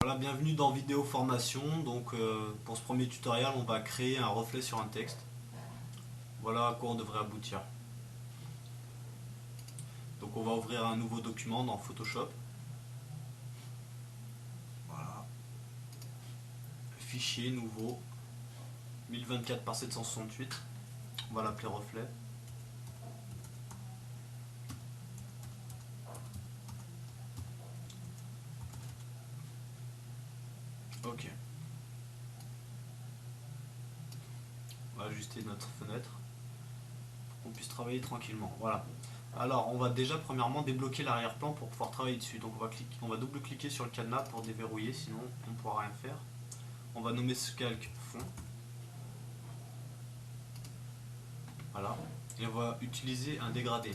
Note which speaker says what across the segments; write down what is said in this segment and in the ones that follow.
Speaker 1: Voilà, bienvenue dans Vidéo Formation. Donc pour ce premier tutoriel, on va créer un reflet sur un texte. Voilà à quoi on devrait aboutir. Donc on va ouvrir un nouveau document dans Photoshop. Voilà. Fichier nouveau 1024 par 768. On va l'appeler reflet. Ok. On va ajuster notre fenêtre pour qu'on puisse travailler tranquillement. Voilà. Alors on va déjà premièrement débloquer l'arrière-plan pour pouvoir travailler dessus. Donc on va double-cliquer sur le cadenas pour déverrouiller, sinon on ne pourra rien faire. On va nommer ce calque fond. Voilà. Et on va utiliser un dégradé.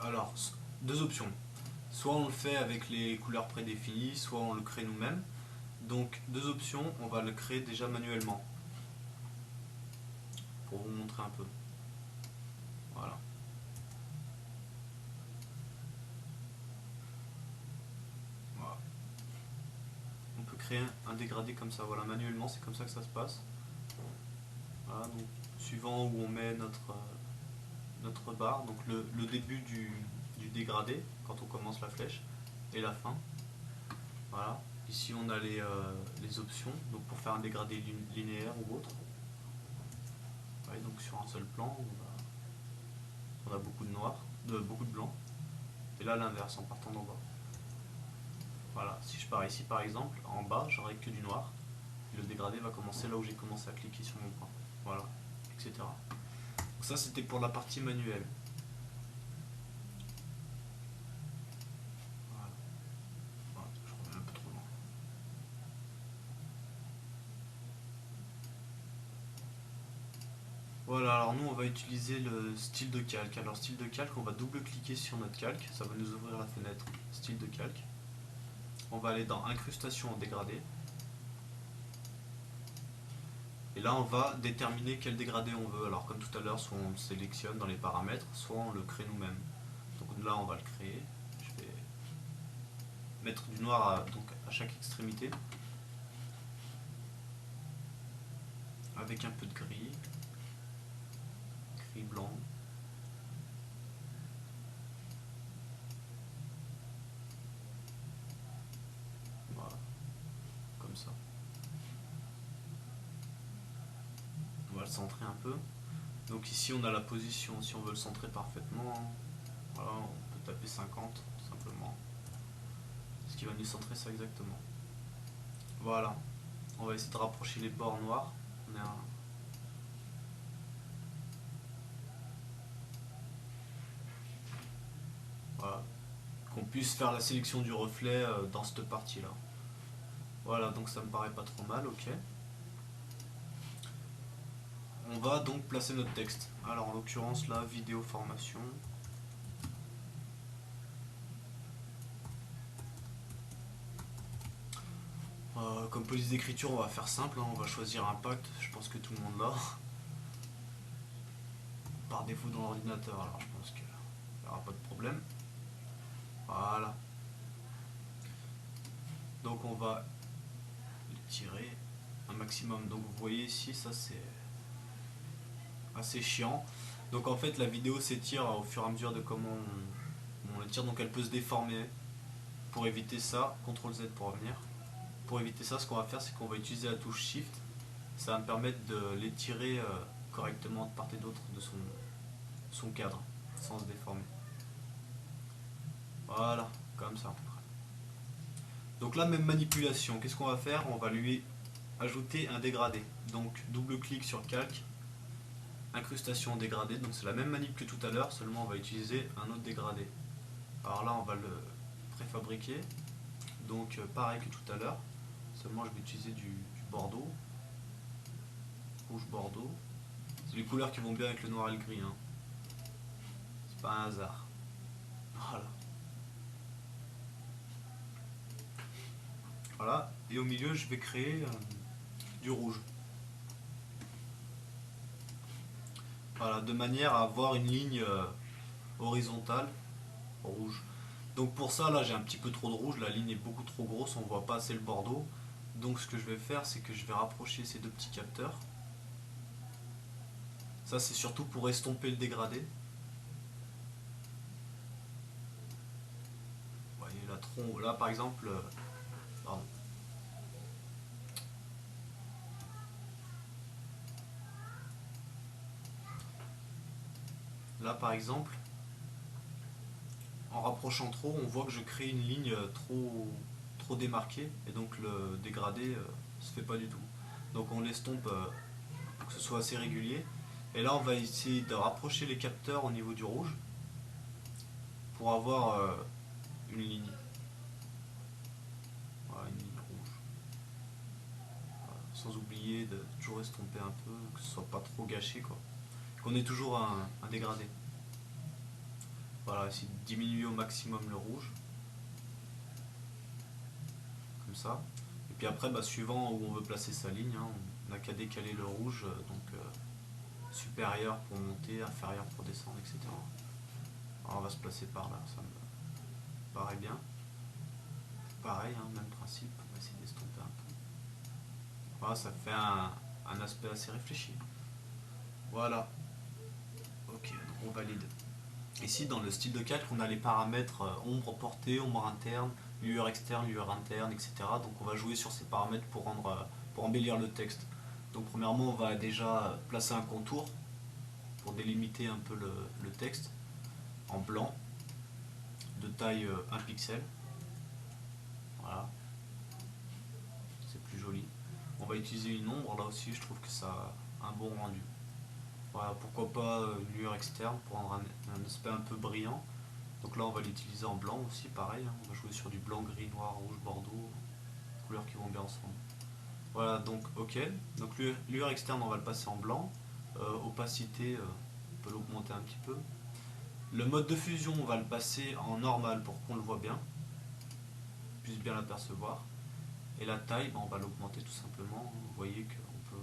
Speaker 1: Alors, deux options. Soit on le fait avec les couleurs prédéfinies, soit on le crée nous-mêmes. Donc, deux options, on va le créer déjà manuellement. Pour vous montrer un peu. Voilà. Voilà. On peut créer un dégradé comme ça. Voilà, manuellement, c'est comme ça que ça se passe. Voilà, donc, suivant où on met notre barre, donc le début du dégradé, quand on commence la flèche, et la fin. Voilà. Ici, on a les options, donc pour faire un dégradé linéaire ou autre. Ouais, donc sur un seul plan, on a beaucoup de noir, beaucoup de blanc. Et là, l'inverse, en partant d'en bas. Voilà, si je pars ici par exemple, en bas, j'aurai que du noir. Et le dégradé va commencer là où j'ai commencé à cliquer sur mon point. Voilà, etc. Donc ça, c'était pour la partie manuelle. Voilà. Voilà, je reviens un peu trop loin. Voilà, alors nous on va utiliser le style de calque. Alors style de calque, on va double-cliquer sur notre calque, ça va nous ouvrir la fenêtre style de calque. On va aller dans incrustation en dégradé. Et là on va déterminer quel dégradé on veut. Alors comme tout à l'heure, soit on le sélectionne dans les paramètres, soit on le crée nous-mêmes. Donc là on va le créer. Je vais mettre du noir donc à chaque extrémité. Avec un peu de gris. Gris blanc. Voilà. Comme ça. On va le centrer un peu. Donc ici on a la position, si on veut le centrer parfaitement, voilà, on peut taper 50 tout simplement. Ce qui va nous centrer ça exactement. Voilà. On va essayer de rapprocher les bords noirs. On est un... Voilà. Qu'on puisse faire la sélection du reflet dans cette partie là. Voilà, donc ça me paraît pas trop mal, ok. On va donc placer notre texte. Alors en l'occurrence là, vidéo formation. Comme police d'écriture, on va faire simple, hein. On va choisir impact, je pense que tout le monde l'a. Par défaut dans l'ordinateur, alors je pense qu'il n'y aura pas de problème. Voilà. Donc on va le tirer un maximum. Donc vous voyez ici, ça c'est assez chiant. Donc en fait la vidéo s'étire au fur et à mesure de comment on le tire, donc elle peut se déformer. Pour éviter ça, CTRL Z pour revenir. Pour éviter ça, ce qu'on va faire, c'est qu'on va utiliser la touche Shift. Ça va me permettre de l'étirer correctement de part et d'autre de son cadre, sans se déformer. Voilà, comme ça. Donc là, même manipulation. Qu'est-ce qu'on va faire? On va lui ajouter un dégradé. Donc double-clic sur calque, incrustation dégradé. Donc c'est la même manip que tout à l'heure, seulement on va utiliser un autre dégradé. Alors là, on va le préfabriquer. Donc pareil que tout à l'heure, seulement je vais utiliser du bordeaux, rouge bordeaux. C'est les couleurs qui vont bien avec le noir et le gris, hein. C'est pas un hasard. Voilà. Voilà. Et au milieu, je vais créer du rouge. Voilà, de manière à avoir une ligne horizontale, rouge. Donc pour ça, là j'ai un petit peu trop de rouge, la ligne est beaucoup trop grosse, on voit pas assez le bordeaux. Donc ce que je vais faire, c'est que je vais rapprocher ces deux petits capteurs. Ça c'est surtout pour estomper le dégradé. Vous voyez là, trop, là par exemple, pardon. Là par exemple, en rapprochant trop, on voit que je crée une ligne trop démarquée et donc le dégradé se fait pas du tout. Donc on l'estompe pour que ce soit assez régulier. Et là on va essayer de rapprocher les capteurs au niveau du rouge pour avoir une ligne. Voilà, une ligne rouge. Voilà. Sans oublier de toujours estomper un peu, que ce soit pas trop gâché quoi. Qu'on ait toujours un dégradé. Voilà, essayer de diminuer au maximum le rouge. Comme ça. Et puis après, suivant où on veut placer sa ligne, hein, on n'a qu'à décaler le rouge, donc supérieur pour monter, inférieur pour descendre, etc. Alors on va se placer par là, ça me paraît bien. Pareil, hein, même principe, on va essayer d'estomper un peu. Voilà, ça fait un aspect assez réfléchi. Voilà. Ok, donc on valide. Ici, dans le style de calque, on a les paramètres ombre portée, ombre interne, lueur externe, lueur interne, etc. Donc on va jouer sur ces paramètres pour embellir le texte. Donc premièrement, on va déjà placer un contour pour délimiter un peu le texte en blanc de taille 1 pixel. Voilà, c'est plus joli. On va utiliser une ombre, là aussi je trouve que ça a un bon rendu. Voilà, pourquoi pas une lueur externe pour rendre un aspect un peu brillant. Donc là on va l'utiliser en blanc aussi, pareil, hein. On va jouer sur du blanc, gris, noir, rouge, bordeaux, couleurs qui vont bien ensemble. Voilà, donc ok. Donc lueur externe on va le passer en blanc. Opacité, on peut l'augmenter un petit peu. Le mode de fusion on va le passer en normal pour qu'on le voit bien, puisse bien l'apercevoir. Et la taille, on va l'augmenter tout simplement. Vous voyez qu'on peut...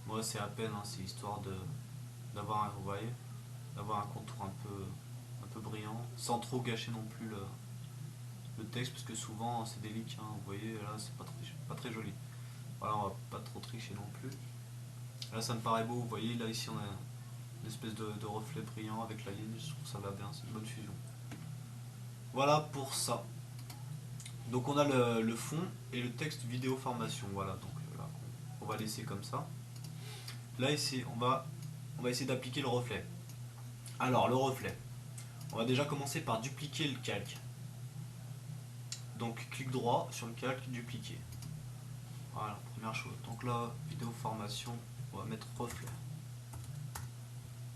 Speaker 1: Moi c'est à peine, hein, c'est histoire d'avoir vous voyez, d'avoir un contour un peu brillant, sans trop gâcher non plus le texte, parce que souvent c'est délicat, hein, vous voyez, là c'est pas très joli. Voilà, on va pas trop tricher non plus. Là ça me paraît beau, vous voyez, là ici on a une espèce de reflet brillant avec la ligne, je trouve ça va bien, c'est une bonne fusion. Voilà pour ça. Donc on a le fond et le texte vidéo formation, voilà, donc là on va laisser comme ça. Là ici on va essayer d'appliquer le reflet. Alors le reflet, on va déjà commencer par dupliquer le calque. Donc clic droit sur le calque, dupliquer. Voilà, première chose. Donc là, vidéo formation, on va mettre reflet.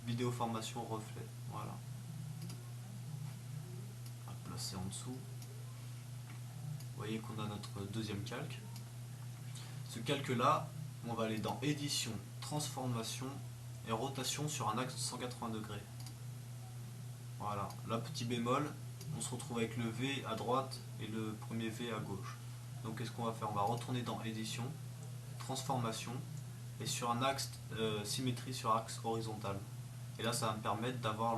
Speaker 1: Vidéo formation, reflet. Voilà. On va placer en dessous. Vous voyez qu'on a notre deuxième calque. Ce calque là, on va aller dans édition, transformation et rotation sur un axe de 180 degrés. Voilà, là petit bémol, on se retrouve avec le V à droite et le premier V à gauche. Donc qu'est-ce qu'on va faire? On va retourner dans édition, transformation et sur un axe symétrie sur axe horizontal. Et là ça va me permettre d'avoir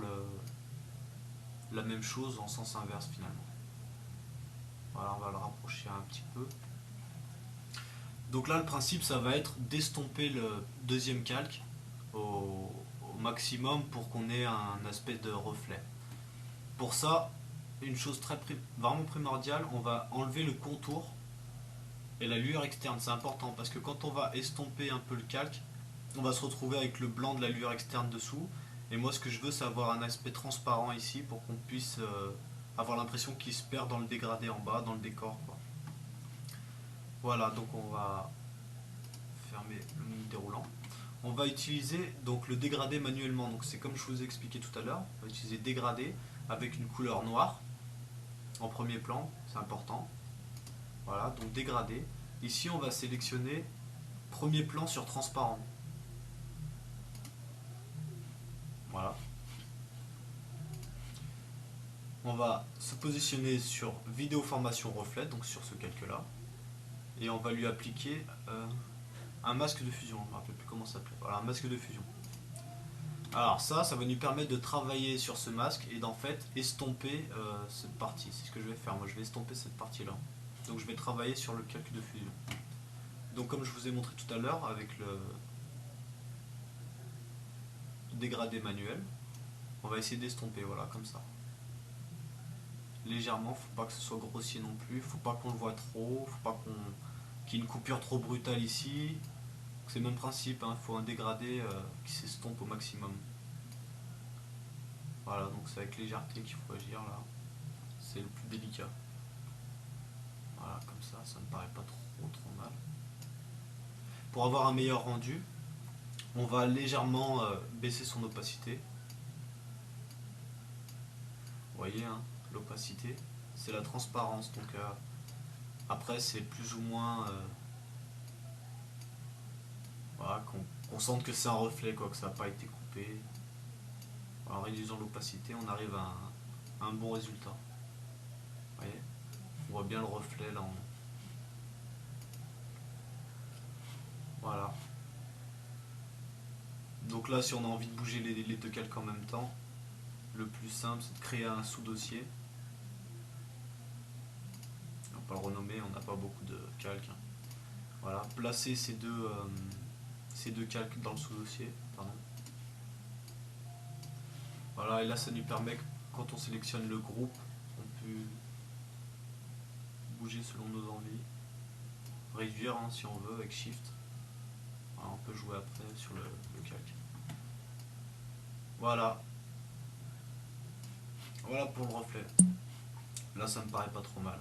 Speaker 1: la même chose en sens inverse finalement. Voilà, on va le rapprocher un petit peu. Donc là le principe ça va être d'estomper le deuxième calque au maximum pour qu'on ait un aspect de reflet. Pour ça, une chose vraiment primordiale, on va enlever le contour et la lueur externe, c'est important parce que quand on va estomper un peu le calque, on va se retrouver avec le blanc de la lueur externe dessous. Et moi ce que je veux c'est avoir un aspect transparent ici pour qu'on puisse avoir l'impression qu'il se perd dans le dégradé en bas, dans le décor, quoi. Voilà, donc on va fermer le menu déroulant. On va utiliser donc le dégradé manuellement, donc c'est comme je vous ai expliqué tout à l'heure, on va utiliser dégradé avec une couleur noire en premier plan, c'est important. Voilà, donc dégradé. Ici on va sélectionner premier plan sur transparent. Voilà. On va se positionner sur vidéo formation reflet, donc sur ce calque là, et on va lui appliquer un masque de fusion, je ne me rappelle plus comment ça s'appelait. Voilà, un masque de fusion. Alors ça va nous permettre de travailler sur ce masque et d'en fait estomper cette partie. C'est ce que je vais faire. Moi, je vais estomper cette partie-là. Donc je vais travailler sur le calque de fusion. Donc comme je vous ai montré tout à l'heure avec le dégradé manuel, on va essayer d'estomper, voilà, comme ça. Légèrement, faut pas que ce soit grossier non plus, faut pas qu'on le voit trop, faut pas qu'il y ait une coupure trop brutale ici. C'est le même principe, il faut un dégradé qui s'estompe au maximum. Voilà, donc c'est avec légèreté qu'il faut agir là. C'est le plus délicat. Voilà, comme ça me paraît pas trop mal. Pour avoir un meilleur rendu, on va légèrement baisser son opacité. Vous voyez, hein, l'opacité, c'est la transparence. Donc après, c'est plus ou moins voilà, qu'on sente que c'est un reflet, quoi, que ça n'a pas été coupé. En réduisant l'opacité, on arrive à un bon résultat. Vous voyez, on voit bien le reflet là. Voilà. Donc là, si on a envie de bouger les deux calques en même temps, le plus simple, c'est de créer un sous-dossier. On va pas le renommer, on n'a pas beaucoup de calques. Voilà, placer ces deux calques dans le sous-dossier. Pardon. Voilà, et là, ça nous permet, quand on sélectionne le groupe, on peut bouger selon nos envies. Réduire hein, si on veut avec Shift. Voilà, on peut jouer après sur le calque. Voilà. Voilà pour le reflet. Là, ça me paraît pas trop mal.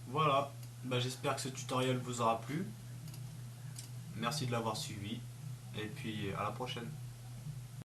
Speaker 1: Voilà. Bah, j'espère que ce tutoriel vous aura plu. Merci de l'avoir suivi. Et puis à la prochaine.